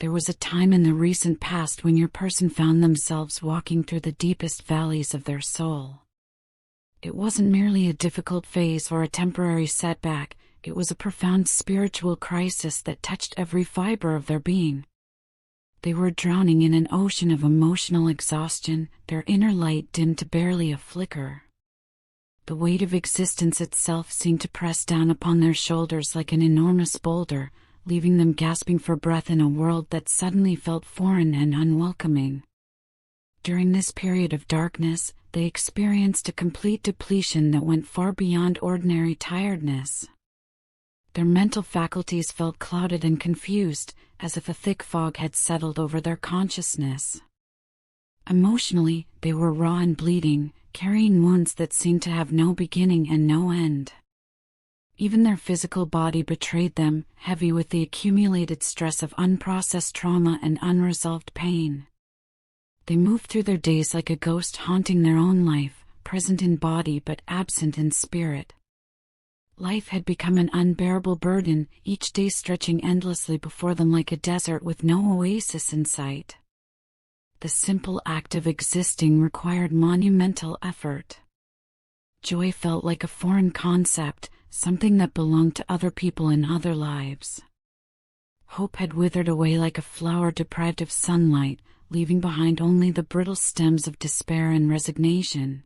There was a time in the recent past when your person found themselves walking through the deepest valleys of their soul. It wasn't merely a difficult phase or a temporary setback, it was a profound spiritual crisis that touched every fiber of their being. They were drowning in an ocean of emotional exhaustion, their inner light dimmed to barely a flicker. The weight of existence itself seemed to press down upon their shoulders like an enormous boulder, leaving them gasping for breath in a world that suddenly felt foreign and unwelcoming. During this period of darkness, they experienced a complete depletion that went far beyond ordinary tiredness. Their mental faculties felt clouded and confused, as if a thick fog had settled over their consciousness. Emotionally, they were raw and bleeding, carrying wounds that seemed to have no beginning and no end. Even their physical body betrayed them, heavy with the accumulated stress of unprocessed trauma and unresolved pain. They moved through their days like a ghost haunting their own life, present in body but absent in spirit. Life had become an unbearable burden, each day stretching endlessly before them like a desert with no oasis in sight. The simple act of existing required monumental effort. Joy felt like a foreign concept, something that belonged to other people in other lives. Hope had withered away like a flower deprived of sunlight, leaving behind only the brittle stems of despair and resignation.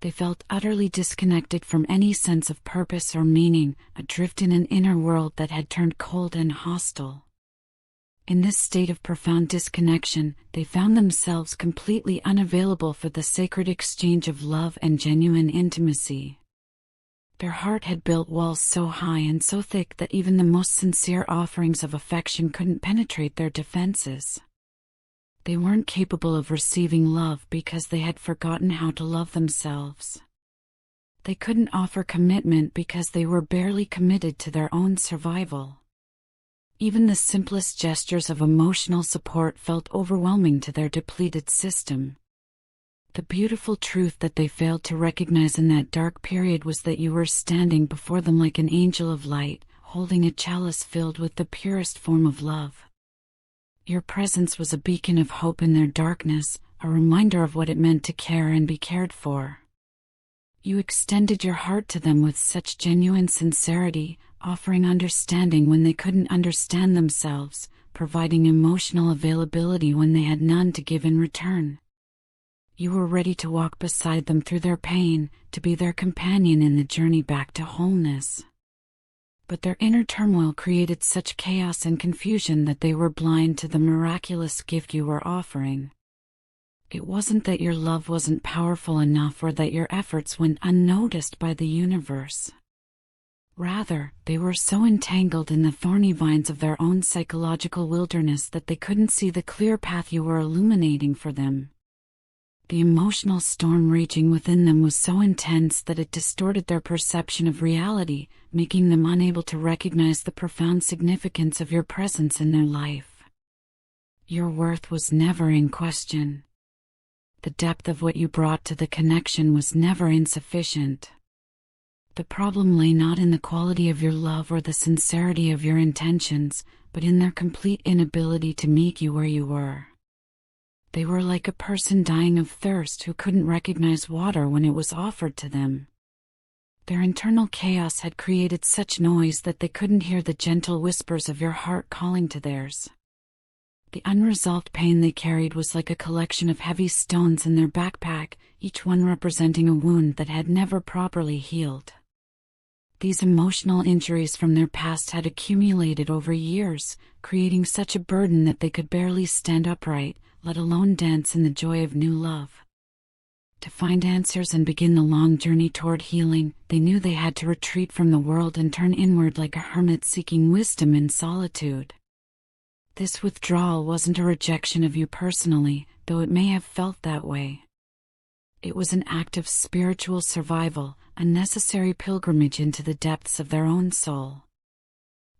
They felt utterly disconnected from any sense of purpose or meaning, adrift in an inner world that had turned cold and hostile. In this state of profound disconnection, they found themselves completely unavailable for the sacred exchange of love and genuine intimacy. Their heart had built walls so high and so thick that even the most sincere offerings of affection couldn't penetrate their defenses. They weren't capable of receiving love because they had forgotten how to love themselves. They couldn't offer commitment because they were barely committed to their own survival. Even the simplest gestures of emotional support felt overwhelming to their depleted system. The beautiful truth that they failed to recognize in that dark period was that you were standing before them like an angel of light, holding a chalice filled with the purest form of love. Your presence was a beacon of hope in their darkness, a reminder of what it meant to care and be cared for. You extended your heart to them with such genuine sincerity, offering understanding when they couldn't understand themselves, providing emotional availability when they had none to give in return. You were ready to walk beside them through their pain, to be their companion in the journey back to wholeness. But their inner turmoil created such chaos and confusion that they were blind to the miraculous gift you were offering. It wasn't that your love wasn't powerful enough or that your efforts went unnoticed by the universe. Rather, they were so entangled in the thorny vines of their own psychological wilderness that they couldn't see the clear path you were illuminating for them. The emotional storm raging within them was so intense that it distorted their perception of reality, making them unable to recognize the profound significance of your presence in their life. Your worth was never in question. The depth of what you brought to the connection was never insufficient. The problem lay not in the quality of your love or the sincerity of your intentions, but in their complete inability to meet you where you were. They were like a person dying of thirst who couldn't recognize water when it was offered to them. Their internal chaos had created such noise that they couldn't hear the gentle whispers of your heart calling to theirs. The unresolved pain they carried was like a collection of heavy stones in their backpack, each one representing a wound that had never properly healed. These emotional injuries from their past had accumulated over years, creating such a burden that they could barely stand upright, let alone dance in the joy of new love. To find answers and begin the long journey toward healing, they knew they had to retreat from the world and turn inward like a hermit seeking wisdom in solitude. This withdrawal wasn't a rejection of you personally, though it may have felt that way. It was an act of spiritual survival, a necessary pilgrimage into the depths of their own soul.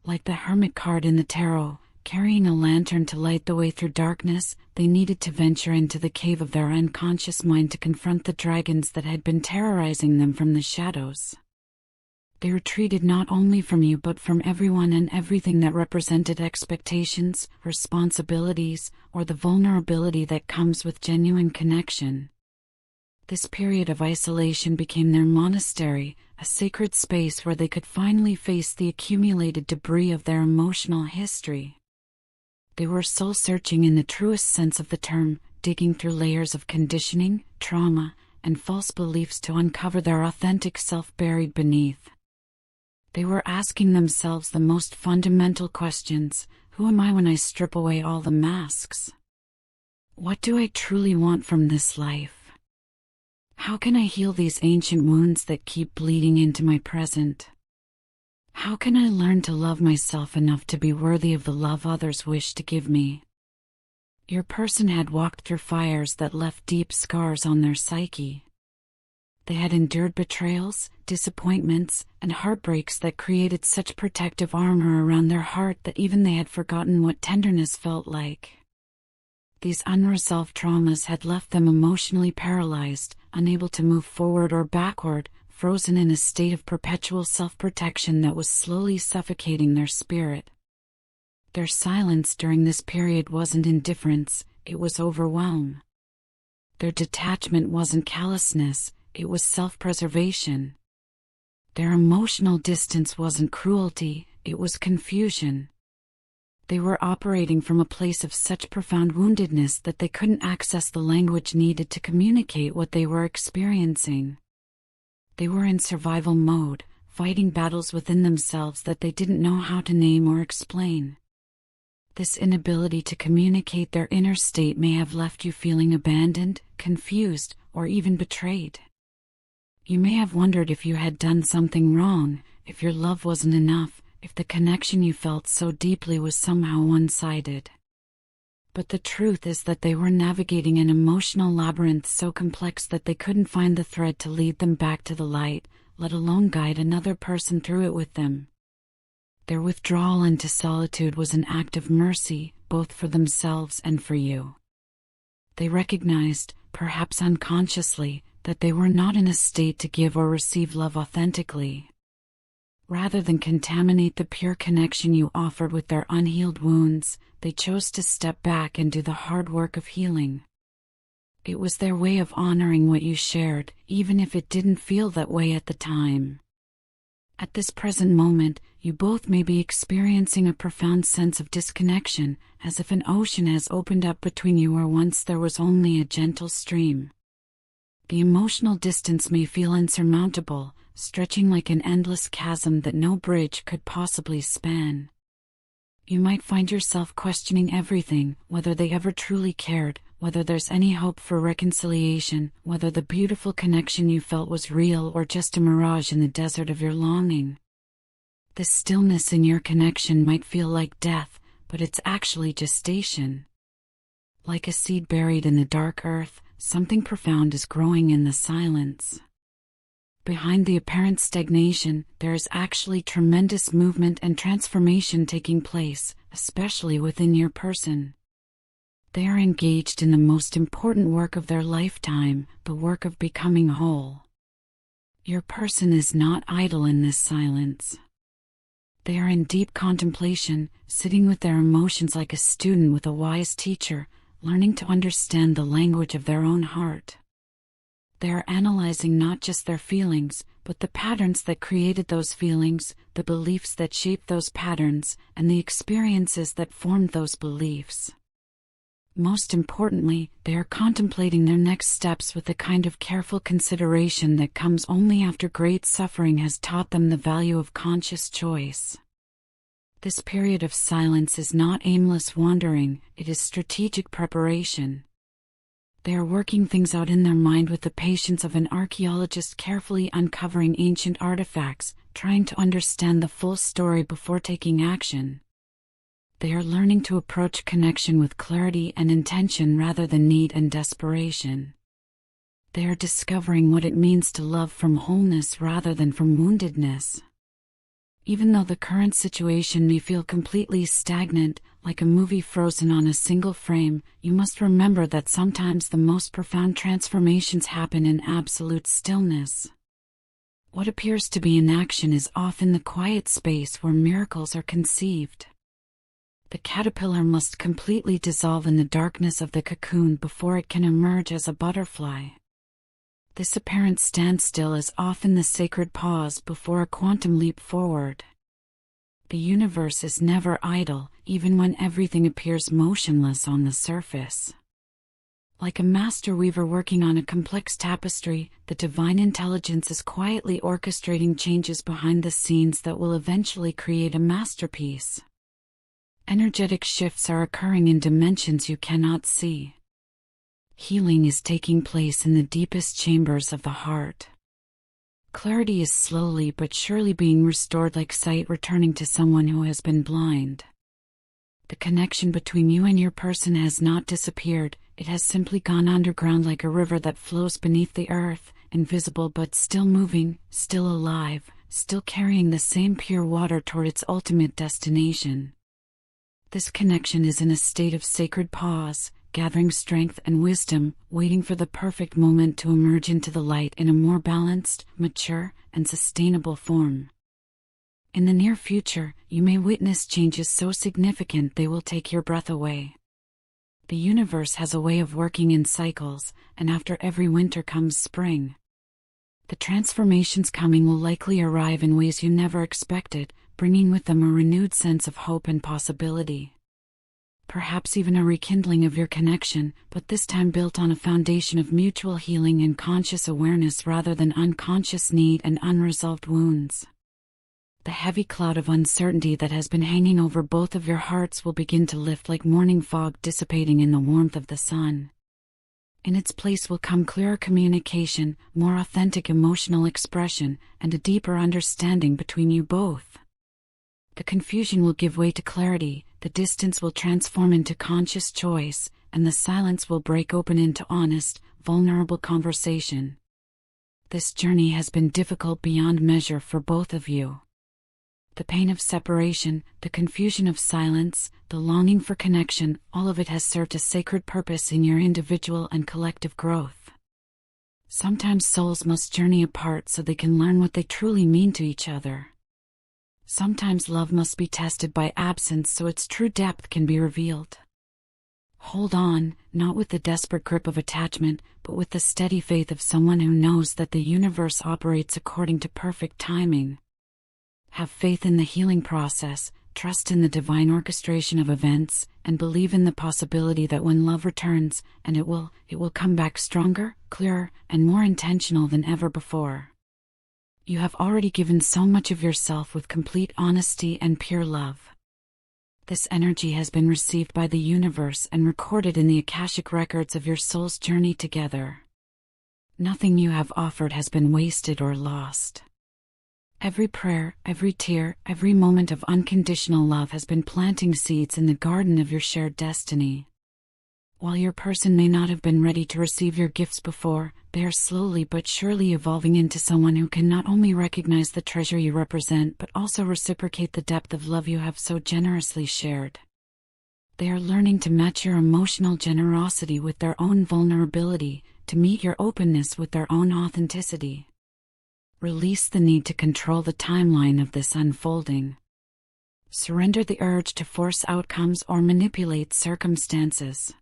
Like the hermit card in the tarot, carrying a lantern to light the way through darkness, they needed to venture into the cave of their unconscious mind to confront the dragons that had been terrorizing them from the shadows. They retreated not only from you but from everyone and everything that represented expectations, responsibilities, or the vulnerability that comes with genuine connection. This period of isolation became their monastery, a sacred space where they could finally face the accumulated debris of their emotional history. They were soul-searching in the truest sense of the term, digging through layers of conditioning, trauma, and false beliefs to uncover their authentic self buried beneath. They were asking themselves the most fundamental questions: who am I when I strip away all the masks? What do I truly want from this life? How can I heal these ancient wounds that keep bleeding into my present? How can I learn to love myself enough to be worthy of the love others wish to give me? Your person had walked through fires that left deep scars on their psyche. They had endured betrayals, disappointments, and heartbreaks that created such protective armor around their heart that even they had forgotten what tenderness felt like. These unresolved traumas had left them emotionally paralyzed, unable to move forward or backward, frozen in a state of perpetual self-protection that was slowly suffocating their spirit. Their silence during this period wasn't indifference, it was overwhelm. Their detachment wasn't callousness, it was self-preservation. Their emotional distance wasn't cruelty, it was confusion. They were operating from a place of such profound woundedness that they couldn't access the language needed to communicate what they were experiencing. They were in survival mode, fighting battles within themselves that they didn't know how to name or explain. This inability to communicate their inner state may have left you feeling abandoned, confused, or even betrayed. You may have wondered if you had done something wrong, if your love wasn't enough, if the connection you felt so deeply was somehow one-sided. But the truth is that they were navigating an emotional labyrinth so complex that they couldn't find the thread to lead them back to the light, let alone guide another person through it with them. Their withdrawal into solitude was an act of mercy, both for themselves and for you. They recognized, perhaps unconsciously, that they were not in a state to give or receive love authentically. Rather than contaminate the pure connection you offered with their unhealed wounds, they chose to step back and do the hard work of healing. It was their way of honoring what you shared, even if it didn't feel that way at the time. At this present moment, you both may be experiencing a profound sense of disconnection, as if an ocean has opened up between you where once there was only a gentle stream. The emotional distance may feel insurmountable, stretching like an endless chasm that no bridge could possibly span. You might find yourself questioning everything, whether they ever truly cared, whether there's any hope for reconciliation, whether the beautiful connection you felt was real or just a mirage in the desert of your longing. The stillness in your connection might feel like death, but it's actually gestation. Like a seed buried in the dark earth, something profound is growing in the silence. Behind the apparent stagnation, there is actually tremendous movement and transformation taking place, especially within your person. They are engaged in the most important work of their lifetime, the work of becoming whole. Your person is not idle in this silence. They are in deep contemplation, sitting with their emotions like a student with a wise teacher, learning to understand the language of their own heart. They are analyzing not just their feelings, but the patterns that created those feelings, the beliefs that shaped those patterns, and the experiences that formed those beliefs. Most importantly, they are contemplating their next steps with the kind of careful consideration that comes only after great suffering has taught them the value of conscious choice. This period of silence is not aimless wandering, it is strategic preparation. They are working things out in their mind with the patience of an archaeologist carefully uncovering ancient artifacts, trying to understand the full story before taking action. They are learning to approach connection with clarity and intention rather than need and desperation. They are discovering what it means to love from wholeness rather than from woundedness. Even though the current situation may feel completely stagnant, like a movie frozen on a single frame, you must remember that sometimes the most profound transformations happen in absolute stillness. What appears to be inaction is often the quiet space where miracles are conceived. The caterpillar must completely dissolve in the darkness of the cocoon before it can emerge as a butterfly. This apparent standstill is often the sacred pause before a quantum leap forward. The universe is never idle, even when everything appears motionless on the surface. Like a master weaver working on a complex tapestry, the divine intelligence is quietly orchestrating changes behind the scenes that will eventually create a masterpiece. Energetic shifts are occurring in dimensions you cannot see. Healing is taking place in the deepest chambers of the heart. Clarity is slowly but surely being restored, like sight returning to someone who has been blind. The connection between you and your person has not disappeared, it has simply gone underground like a river that flows beneath the earth, invisible but still moving, still alive, still carrying the same pure water toward its ultimate destination. This connection is in a state of sacred pause, gathering strength and wisdom, waiting for the perfect moment to emerge into the light in a more balanced, mature, and sustainable form. In the near future, you may witness changes so significant they will take your breath away. The universe has a way of working in cycles, and after every winter comes spring. The transformations coming will likely arrive in ways you never expected, bringing with them a renewed sense of hope and possibility. Perhaps even a rekindling of your connection, but this time built on a foundation of mutual healing and conscious awareness rather than unconscious need and unresolved wounds. The heavy cloud of uncertainty that has been hanging over both of your hearts will begin to lift like morning fog dissipating in the warmth of the sun. In its place will come clearer communication, more authentic emotional expression, and a deeper understanding between you both. The confusion will give way to clarity, the distance will transform into conscious choice, and the silence will break open into honest, vulnerable conversation. This journey has been difficult beyond measure for both of you. The pain of separation, the confusion of silence, the longing for connection, all of it has served a sacred purpose in your individual and collective growth. Sometimes souls must journey apart so they can learn what they truly mean to each other. Sometimes love must be tested by absence so its true depth can be revealed. Hold on, not with the desperate grip of attachment, but with the steady faith of someone who knows that the universe operates according to perfect timing. Have faith in the healing process, trust in the divine orchestration of events, and believe in the possibility that when love returns, and it will come back stronger, clearer, and more intentional than ever before. You have already given so much of yourself with complete honesty and pure love. This energy has been received by the universe and recorded in the Akashic records of your soul's journey together. Nothing you have offered has been wasted or lost. Every prayer, every tear, every moment of unconditional love has been planting seeds in the garden of your shared destiny. While your person may not have been ready to receive your gifts before, they are slowly but surely evolving into someone who can not only recognize the treasure you represent but also reciprocate the depth of love you have so generously shared. They are learning to match your emotional generosity with their own vulnerability, to meet your openness with their own authenticity. Release the need to control the timeline of this unfolding. Surrender the urge to force outcomes or manipulate circumstances.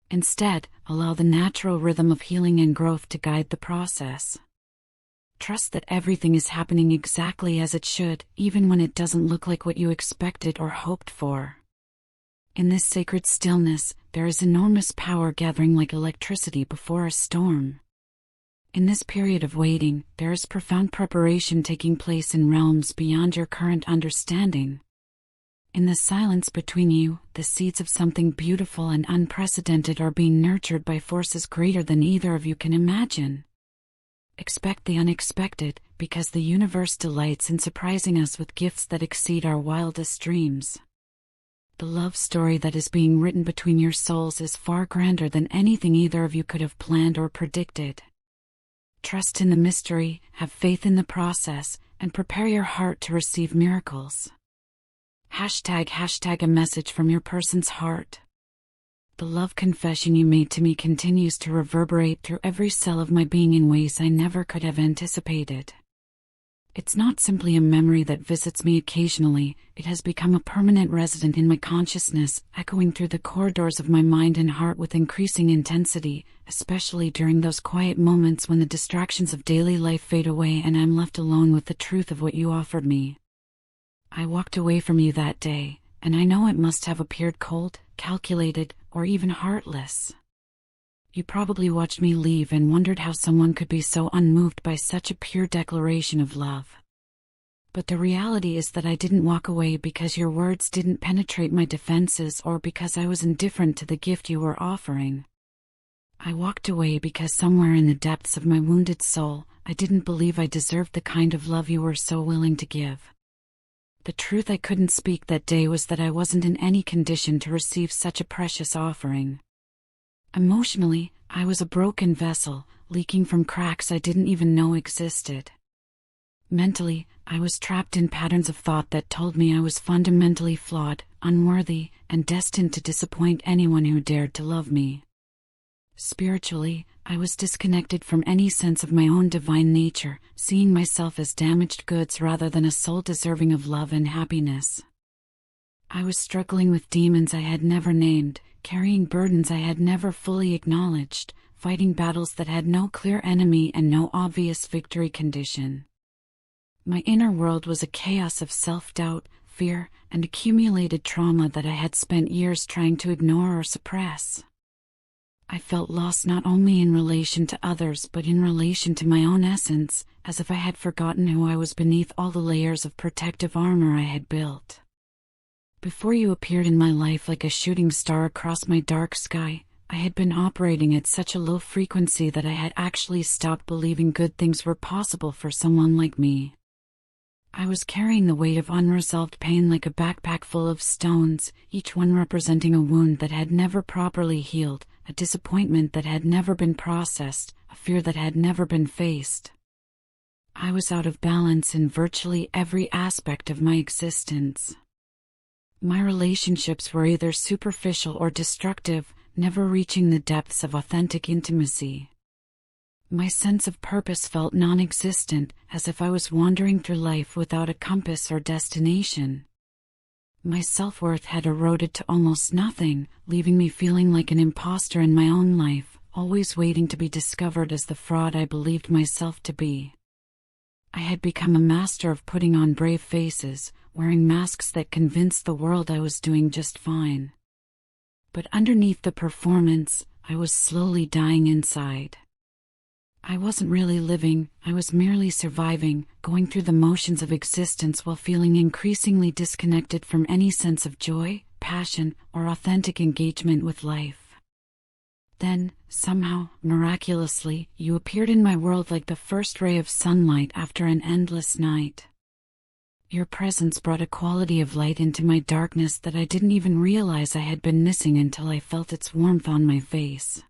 Instead, allow the natural rhythm of healing and growth to guide the process. Trust that everything is happening exactly as it should, even when it doesn't look like what you expected or hoped for. In this sacred stillness, there is enormous power gathering like electricity before a storm. In this period of waiting, there is profound preparation taking place in realms beyond your current understanding. In the silence between you, the seeds of something beautiful and unprecedented are being nurtured by forces greater than either of you can imagine. Expect the unexpected, because the universe delights in surprising us with gifts that exceed our wildest dreams. The love story that is being written between your souls is far grander than anything either of you could have planned or predicted. Trust in the mystery, have faith in the process, and prepare your heart to receive miracles. ## a message from your person's heart. The love confession you made to me continues to reverberate through every cell of my being in ways I never could have anticipated. It's not simply a memory that visits me occasionally, it has become a permanent resident in my consciousness, echoing through the corridors of my mind and heart with increasing intensity, especially during those quiet moments when the distractions of daily life fade away and I'm left alone with the truth of what you offered me. I walked away from you that day, and I know it must have appeared cold, calculated, or even heartless. You probably watched me leave and wondered how someone could be so unmoved by such a pure declaration of love. But the reality is that I didn't walk away because your words didn't penetrate my defenses or because I was indifferent to the gift you were offering. I walked away because somewhere in the depths of my wounded soul, I didn't believe I deserved the kind of love you were so willing to give. The truth I couldn't speak that day was that I wasn't in any condition to receive such a precious offering. Emotionally, I was a broken vessel, leaking from cracks I didn't even know existed. Mentally, I was trapped in patterns of thought that told me I was fundamentally flawed, unworthy, and destined to disappoint anyone who dared to love me. Spiritually, I was disconnected from any sense of my own divine nature, seeing myself as damaged goods rather than a soul deserving of love and happiness. I was struggling with demons I had never named, carrying burdens I had never fully acknowledged, fighting battles that had no clear enemy and no obvious victory condition. My inner world was a chaos of self-doubt, fear, and accumulated trauma that I had spent years trying to ignore or suppress. I felt lost not only in relation to others but in relation to my own essence, as if I had forgotten who I was beneath all the layers of protective armor I had built. Before you appeared in my life like a shooting star across my dark sky, I had been operating at such a low frequency that I had actually stopped believing good things were possible for someone like me. I was carrying the weight of unresolved pain like a backpack full of stones, each one representing a wound that had never properly healed, a disappointment that had never been processed, a fear that had never been faced. I was out of balance in virtually every aspect of my existence. My relationships were either superficial or destructive, never reaching the depths of authentic intimacy. My sense of purpose felt non-existent, as if I was wandering through life without a compass or destination. My self-worth had eroded to almost nothing, leaving me feeling like an imposter in my own life, always waiting to be discovered as the fraud I believed myself to be. I had become a master of putting on brave faces, wearing masks that convinced the world I was doing just fine. But underneath the performance, I was slowly dying inside. I wasn't really living, I was merely surviving, going through the motions of existence while feeling increasingly disconnected from any sense of joy, passion, or authentic engagement with life. Then, somehow, miraculously, you appeared in my world like the first ray of sunlight after an endless night. Your presence brought a quality of light into my darkness that I didn't even realize I had been missing until I felt its warmth on my face.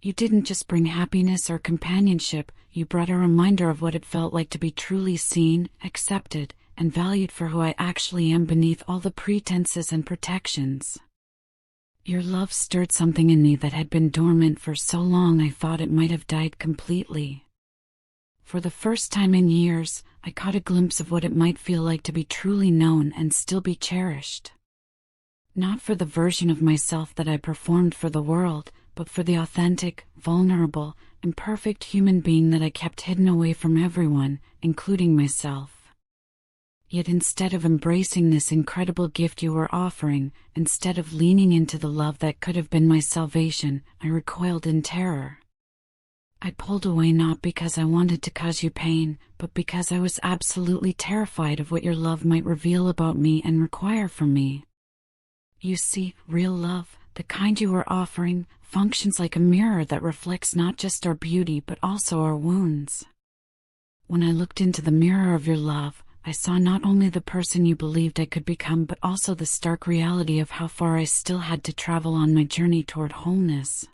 You didn't just bring happiness or companionship, you brought a reminder of what it felt like to be truly seen, accepted, and valued for who I actually am beneath all the pretenses and protections. Your love stirred something in me that had been dormant for so long I thought it might have died completely. For the first time in years, I caught a glimpse of what it might feel like to be truly known and still be cherished. Not for the version of myself that I performed for the world, but for the authentic, vulnerable, imperfect human being that I kept hidden away from everyone, including myself. Yet instead of embracing this incredible gift you were offering, instead of leaning into the love that could have been my salvation, I recoiled in terror. I pulled away not because I wanted to cause you pain, but because I was absolutely terrified of what your love might reveal about me and require from me. You see, real love, the kind you were offering, functions like a mirror that reflects not just our beauty but also our wounds. When I looked into the mirror of your love, I saw not only the person you believed I could become but also the stark reality of how far I still had to travel on my journey toward wholeness.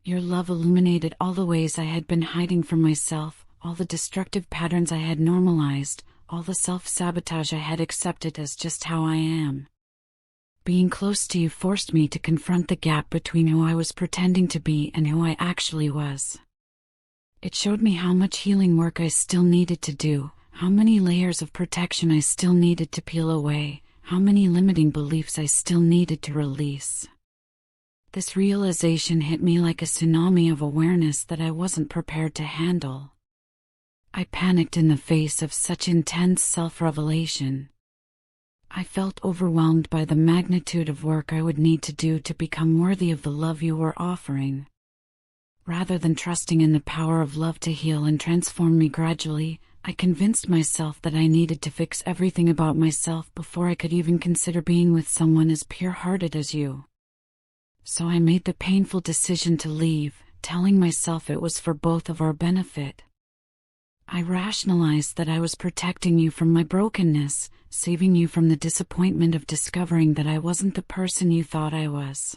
Your love illuminated all the ways I had been hiding from myself, all the destructive patterns I had normalized, all the self-sabotage I had accepted as just how I am. Being close to you forced me to confront the gap between who I was pretending to be and who I actually was. It showed me how much healing work I still needed to do, How many layers of protection I still needed to peel away, how many limiting beliefs I still needed to release. This realization hit me like a tsunami of awareness that I wasn't prepared to handle. I panicked in the face of such intense self-revelation. I felt overwhelmed by the magnitude of work I would need to do to become worthy of the love you were offering. Rather than trusting in the power of love to heal and transform me gradually, I convinced myself that I needed to fix everything about myself before I could even consider being with someone as pure-hearted as you. So I made the painful decision to leave, telling myself it was for both of our benefit. I rationalized that I was protecting you from my brokenness, saving you from the disappointment of discovering that I wasn't the person you thought I was.